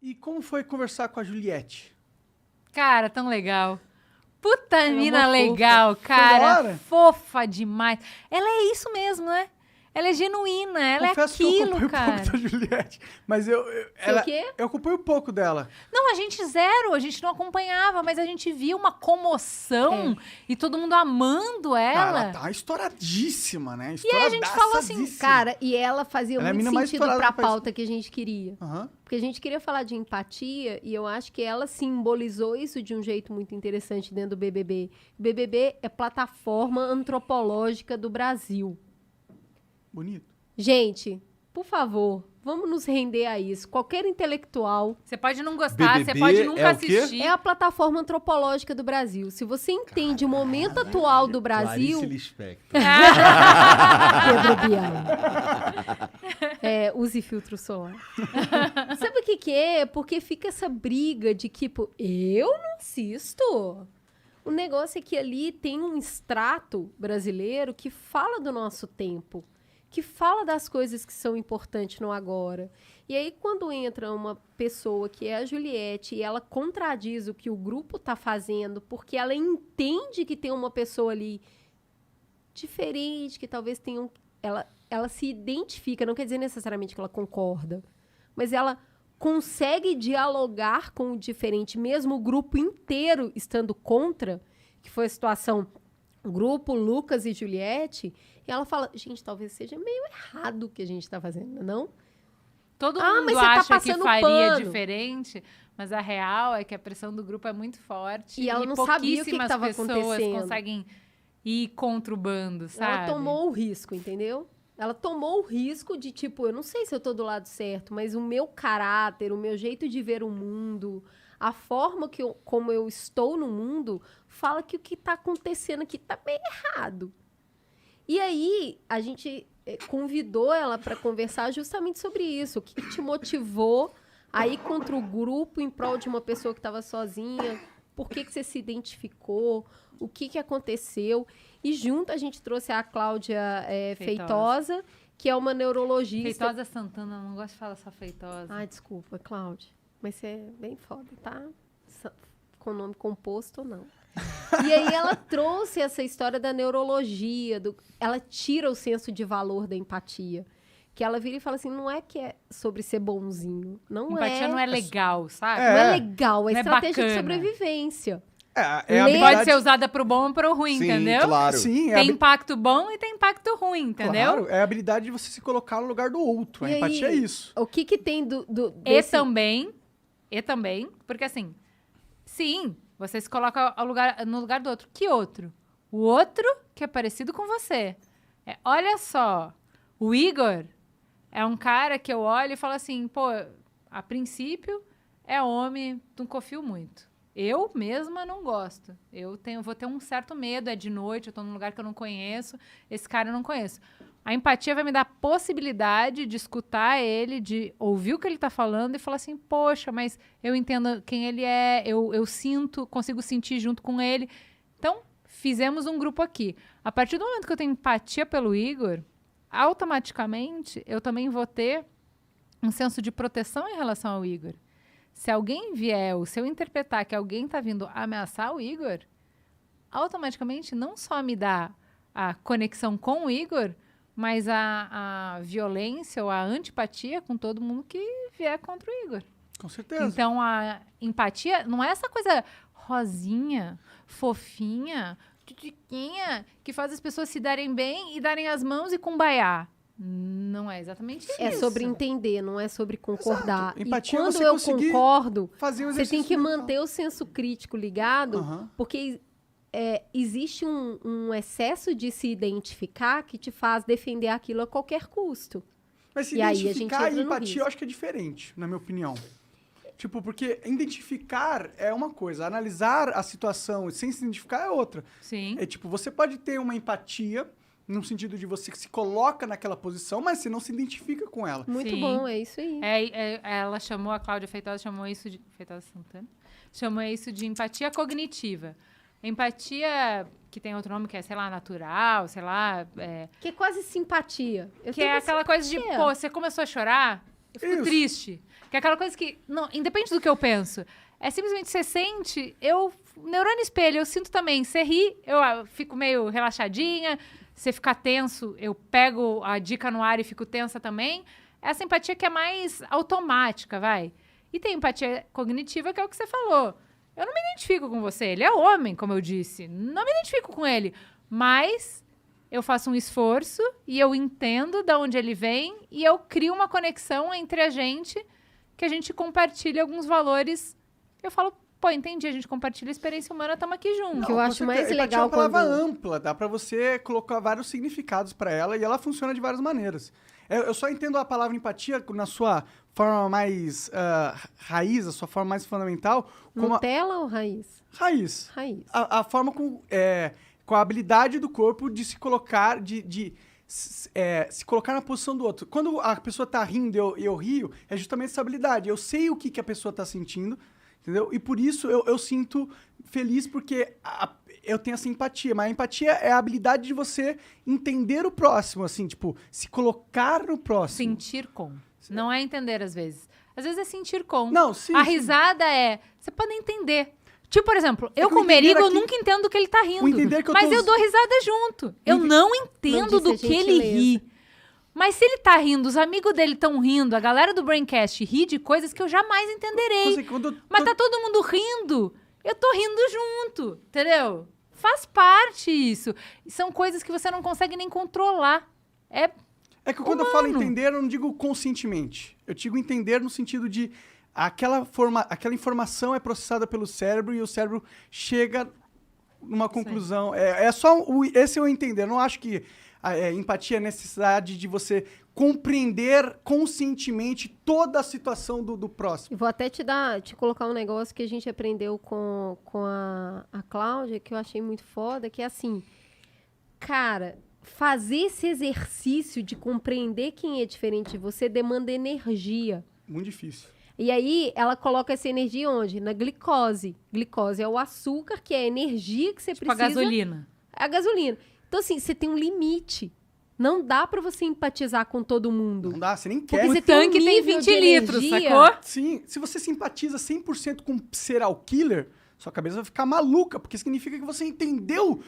E como foi conversar com a Juliette? Cara, tão legal. Puta Ela é mina uma legal, Foi da hora? cara. Fofa demais. Ela é isso mesmo, né? Ela é genuína, ela Confesso é que eu aquilo, acompanho cara. um pouco da Juliette, mas O quê? eu acompanho pouco dela. Não, a gente zero, a gente não acompanhava, mas a gente via uma comoção e todo mundo amando ela. Ela tá estouradíssima, né? E aí a gente falou assim, Estouradaçadíssima. Cara, e ela fazia Ela é a muito mina mais sentido estourada pra do país. pauta que a gente queria. Aham. Porque a gente queria falar de empatia e eu acho que ela simbolizou isso de um jeito muito interessante dentro do BBB. O BBB é plataforma antropológica do Brasil. Bonito. Gente, por favor, vamos nos render a isso. Qualquer intelectual Você pode não gostar, BBB você pode nunca é o quê? assistir. é a plataforma antropológica do Brasil. Se você entende o momento atual do Brasil... Clarice Lispector. Pedro Bial. Use filtro solar. Sabe o que é? Porque fica essa briga de tipo, eu não assisto. O negócio é que ali tem um extrato brasileiro que fala do nosso tempo, que fala das coisas que são importantes no agora. E aí, quando entra uma pessoa que é a Juliette e ela contradiz o que o grupo tá fazendo, porque ela entende que tem uma pessoa ali diferente, que talvez tenha um... Ela se identifica, não quer dizer necessariamente que ela concorda, mas ela consegue dialogar com o diferente, mesmo o grupo inteiro estando contra, que foi a situação grupo, Lucas e Juliette, e ela fala, gente, talvez seja meio errado o que a gente está fazendo, não? Todo Ah, mundo mas você tá acha que passando faria pano. diferente, mas a real é que a pressão do grupo é muito forte. E ela não sabia o que pouquíssimas tava pessoas acontecendo. conseguem ir contra o bando, sabe? Ela tomou o risco, entendeu? Ela tomou o risco de, tipo, eu não sei se eu tô do lado certo, mas o meu caráter, o meu jeito de ver o mundo, a forma como eu estou no mundo, fala que o que tá acontecendo aqui tá bem errado. E aí, a gente convidou ela para conversar justamente sobre isso. O que te motivou a ir contra o grupo em prol de uma pessoa que estava sozinha? Por que você se identificou? O que aconteceu? E junto a gente trouxe a Cláudia Feitosa, que é uma neurologista. Feitosa Santana, não gosto de falar só Feitosa. Ai, desculpa, Cláudia. Mas você é bem foda, tá? Com nome composto ou não. E aí ela trouxe essa história da neurologia, ela tira o senso de valor da empatia. Que ela vira e fala assim, não é que é sobre ser bonzinho. Empatia não é legal, sabe? Não é legal, é Não é estratégia de bacana. sobrevivência. É a Lê- habilidade... Pode ser usada pro bom ou pro ruim, Sim, entendeu? claro. Sim, Tem impacto bom e tem impacto ruim, entendeu? Claro, é a habilidade de você se colocar no lugar do outro. A E aí, empatia é isso. O que tem E também, porque assim, sim, você se coloca no lugar do outro. Que outro? O outro que é parecido com você. Olha só, o Igor é um cara que eu olho e falo assim, pô, a princípio é homem, não confio muito. Eu mesma não gosto. Vou ter um certo medo, é de noite, eu tô num lugar que eu não conheço, esse cara eu não conheço. A empatia vai me dar a possibilidade de escutar ele, de ouvir o que ele tá falando e falar assim, poxa, mas eu entendo quem ele é, eu sinto, consigo sentir junto com ele. Então, fizemos um grupo aqui. A partir do momento que eu tenho empatia pelo Igor, automaticamente eu também vou ter um senso de proteção em relação ao Igor. Se alguém vier, ou se eu interpretar que alguém está vindo ameaçar o Igor, automaticamente não só me dá a conexão com o Igor, mas a violência ou a antipatia com todo mundo que vier contra o Igor. Com certeza. Então, a empatia não é essa coisa rosinha, fofinha, tutiquinha, que faz as pessoas se darem bem e darem as mãos e cumbaiar. Não é exatamente isso. É sobre entender, não é sobre concordar. Exato. Empatia e é quando você eu conseguir concordo, fazer o você tem exercício que mental. manter o senso crítico ligado, Aham. porque existe um excesso de se identificar que te faz defender aquilo a qualquer custo. Mas se E aí a gente identificar e entra no empatia, risco. eu acho que é diferente, na minha opinião. Tipo, porque identificar é uma coisa, analisar a situação sem se identificar é outra. Sim. É tipo, você pode ter uma empatia, no sentido de você que se coloca naquela posição, mas você não se identifica com ela. Muito Sim. bom, é isso aí. Ela chamou, a Cláudia Feitosa chamou isso de... Feitosa Santana? Chamou isso de empatia cognitiva. Empatia, que tem outro nome, que é, sei lá, natural, sei lá... Que é quase simpatia. Eu que tenho é uma aquela coisa de, simpatia. pô, você começou a chorar, eu fico Isso. triste. Que é aquela coisa que, não, independente do que eu penso, é simplesmente você sente, neurônio espelho, eu sinto também. Você ri, eu fico meio relaxadinha. Você ficar tenso, eu pego a dica no ar e fico tensa também. Essa empatia que é mais automática, vai. E tem empatia cognitiva, que é o que você falou. Eu não me identifico com você. Ele é homem, como eu disse. Não me identifico com ele. Mas eu faço um esforço e eu entendo de onde ele vem e eu crio uma conexão entre a gente, que a gente compartilha alguns valores. Eu falo, pô, entendi, a gente compartilha a experiência humana, estamos aqui juntos. que eu acho mais Empatia legal é uma palavra quando... ampla, dá pra você colocar vários significados pra ela e ela funciona de várias maneiras. Eu só entendo a palavra empatia na sua forma mais raiz, a sua forma mais fundamental. Como Nutella ou raiz? raiz. Raiz. A forma com a habilidade do corpo de se colocar, se colocar na posição do outro. Quando a pessoa tá rindo e eu rio, é justamente essa habilidade. Eu sei o que a pessoa tá sentindo, entendeu? E por isso eu sinto feliz, porque eu tenho essa empatia. Mas a empatia é a habilidade de você entender o próximo, assim, tipo, se colocar no próximo. Sentir com. Não é entender, às vezes. Às vezes é sentir com. Não, sim. A sim. risada você pode entender. Tipo, por exemplo, eu que com o o Merigo, eu entender aqui- nunca entendo do que ele tá rindo. O entender que eu mas tô eu dou risada junto. Eu não entendo Não do disse que a ele gentileza. ri. Mas se ele tá rindo, os amigos dele estão rindo, a galera do Braincast ri de coisas que eu jamais entenderei. Coisa que quando eu Mas tô- tá todo mundo rindo, eu tô rindo junto, entendeu? Faz parte isso. São coisas que você não consegue nem controlar. É que quando eu falo humano. entender, eu não digo conscientemente. Eu digo entender no sentido de aquela informação é processada pelo cérebro e o cérebro chega numa conclusão. Esse é o entender. Eu não acho que empatia é a necessidade de você compreender conscientemente toda a situação do próximo. E vou até te colocar um negócio que a gente aprendeu com a Cláudia, que eu achei muito foda, que é assim, cara, fazer esse exercício de compreender quem é diferente de você demanda energia. Muito difícil. E aí, ela coloca essa energia onde? Na glicose. Glicose é o açúcar, que é a energia que você Tipo a precisa. gasolina. A gasolina. Então, assim, você tem um limite. Não dá pra você empatizar com todo mundo. Não dá, você nem Porque quer. você O tem um tanque tem nível 20 de litros, energia. sacou? Sim, se você simpatiza 100% com serial killer, sua cabeça vai ficar maluca, porque significa que você entendeu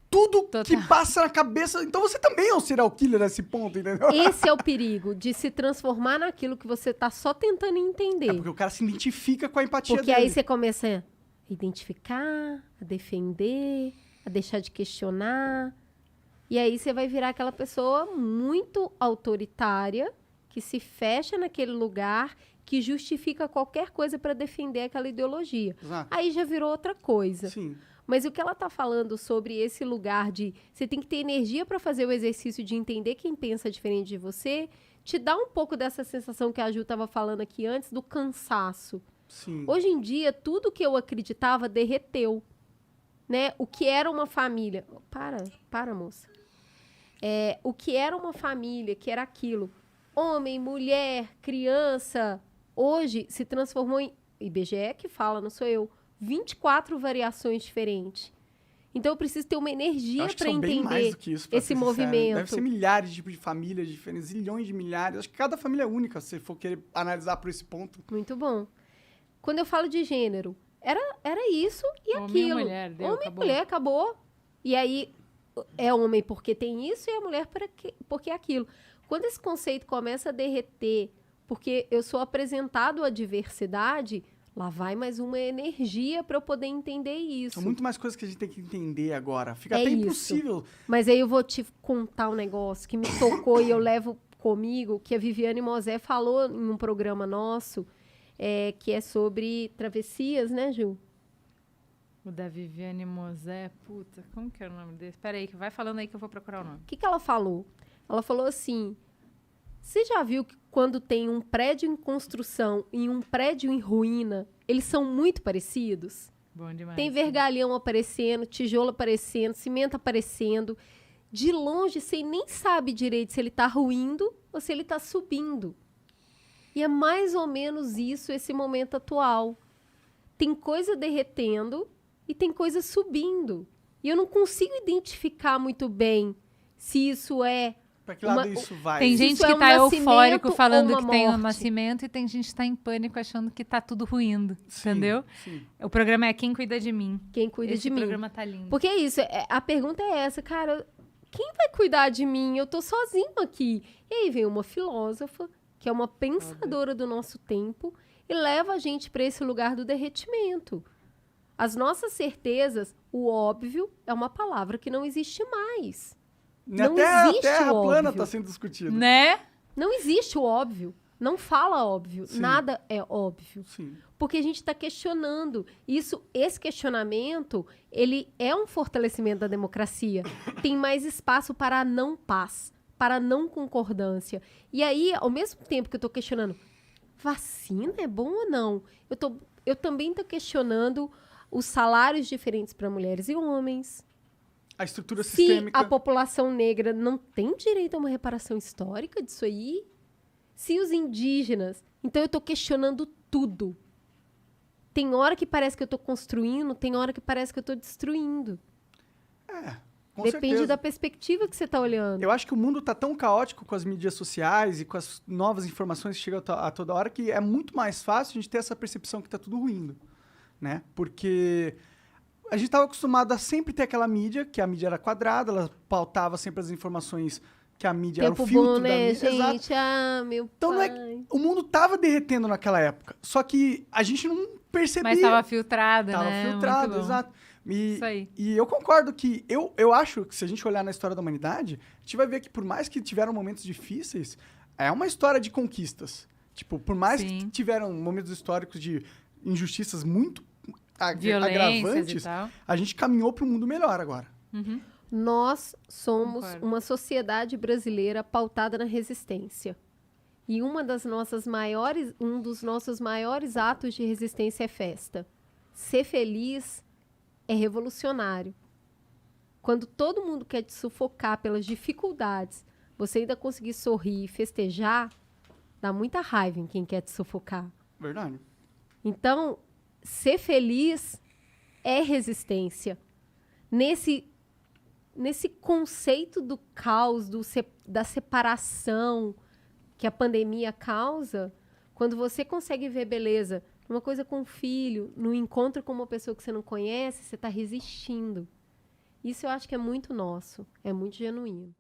tudo Total. que passa na cabeça. Então você também é um serial killer nesse ponto, entendeu? Esse é o perigo de se transformar naquilo que você tá só tentando entender. É porque o cara se identifica com a empatia Porque dele. aí você começa a identificar, a defender, a deixar de questionar. E aí você vai virar aquela pessoa muito autoritária, que se fecha naquele lugar, que justifica qualquer coisa para defender aquela ideologia. Exato. Aí já virou outra coisa. Sim. Mas o que ela tá falando sobre esse lugar de você tem que ter energia para fazer o exercício de entender quem pensa diferente de você, te dá um pouco dessa sensação que a Ju estava falando aqui antes, do cansaço. Sim. Hoje em dia, tudo que eu acreditava derreteu, né? O que era uma família... Para, moça. O que era uma família, que era aquilo. Homem, mulher, criança, hoje se transformou em... IBGE que fala, não sou eu. 24 variações diferentes. Então, eu preciso ter uma Eu energia acho que para são bem mais entender do que isso, pra esse ser sincero. movimento. Deve ser milhares de tipos de famílias diferentes, zilhões de milhares. Acho que cada família é única, se for querer analisar por esse ponto. Muito bom. Quando eu falo de gênero, era isso e Homem e aquilo. mulher, deu, Homem acabou. e mulher, acabou. E aí, é homem porque tem isso e a mulher porque é aquilo. Quando esse conceito começa a derreter, porque eu sou apresentado à diversidade, lá vai mais uma energia para eu poder entender isso. São muito mais coisas que a gente tem que entender agora. Fica É até isso. impossível. Mas aí eu vou te contar um negócio que me tocou e eu levo comigo, que a Viviane Mosé falou em um programa nosso, que é sobre travessias, né, Ju? O da Viviane Mosé, puta, como que é o nome desse? Pera aí, que vai falando aí que eu vou procurar o nome. O que ela falou? Ela falou assim, você já viu que quando tem um prédio em construção e um prédio em ruína, eles são muito parecidos? Bom demais. Tem vergalhão aparecendo, tijolo aparecendo, cimento aparecendo. De longe, você nem sabe direito se ele está ruindo ou se ele está subindo. E é mais ou menos isso esse momento atual. Tem coisa derretendo e tem coisa subindo. E eu não consigo identificar muito bem se isso é Pra que lado isso vai? Tem gente Isso que é um tá eufórico nascimento falando ou uma que tem um morte? nascimento e tem gente que tá em pânico achando que tá tudo ruindo, Sim, entendeu? Sim. O programa é Quem Cuida de Mim. Quem cuida Esse de mim. programa tá lindo. Porque é isso, a pergunta é essa, cara, quem vai cuidar de mim? Eu tô sozinho aqui. E aí vem uma filósofa, que é uma pensadora do nosso tempo, e leva a gente para esse lugar do derretimento. As nossas certezas, o óbvio, é uma palavra que não existe mais. Não Até a existe Terra o plana óbvio. tá sendo discutida. Né? Não existe o óbvio. Não fala óbvio. Sim. Nada é óbvio. Sim. Porque a gente está questionando. Esse questionamento, ele é um fortalecimento da democracia. Tem mais espaço para a não paz, para a não concordância. E aí, ao mesmo tempo que eu estou questionando, vacina é bom ou não? Eu também estou questionando os salários diferentes para mulheres e homens. A estrutura Se sistêmica. a população negra não tem direito a uma reparação histórica disso aí, se os indígenas... Então, eu estou questionando tudo. Tem hora que parece que eu estou construindo, tem hora que parece que eu estou destruindo. Com Depende certeza. da perspectiva que você está olhando. Eu acho que o mundo tá tão caótico com as mídias sociais e com as novas informações que chegam a toda hora que é muito mais fácil a gente ter essa percepção que tá tudo ruindo, né? Porque a gente estava acostumado a sempre ter aquela mídia, que a mídia era quadrada, ela pautava sempre as informações que a mídia era Tempo o filtro bom, da né, mídia. Exato. gente? Ah, meu Então não é pai. que o mundo tava derretendo naquela época, só que a gente não percebia. Mas tava filtrado, Tava né? filtrado, Muito bom. exato. Isso aí. E eu concordo que... Eu acho que se a gente olhar na história da humanidade, a gente vai ver que por mais que tiveram momentos difíceis, é uma história de conquistas. Tipo, por mais Sim. que tiveram momentos históricos de injustiças muito Violências agravantes, e tal. a gente caminhou para um mundo melhor agora. Uhum. Nós somos Concordo. uma sociedade brasileira pautada na resistência. E um dos nossos maiores atos de resistência é festa. Ser feliz é revolucionário. Quando todo mundo quer te sufocar pelas dificuldades, você ainda conseguir sorrir e festejar, dá muita raiva em quem quer te sufocar. Verdade. Então, ser feliz é resistência. Nesse conceito do caos, da separação que a pandemia causa, quando você consegue ver beleza numa coisa com um filho, no encontro com uma pessoa que você não conhece, você está resistindo. Isso eu acho que é muito nosso, é muito genuíno.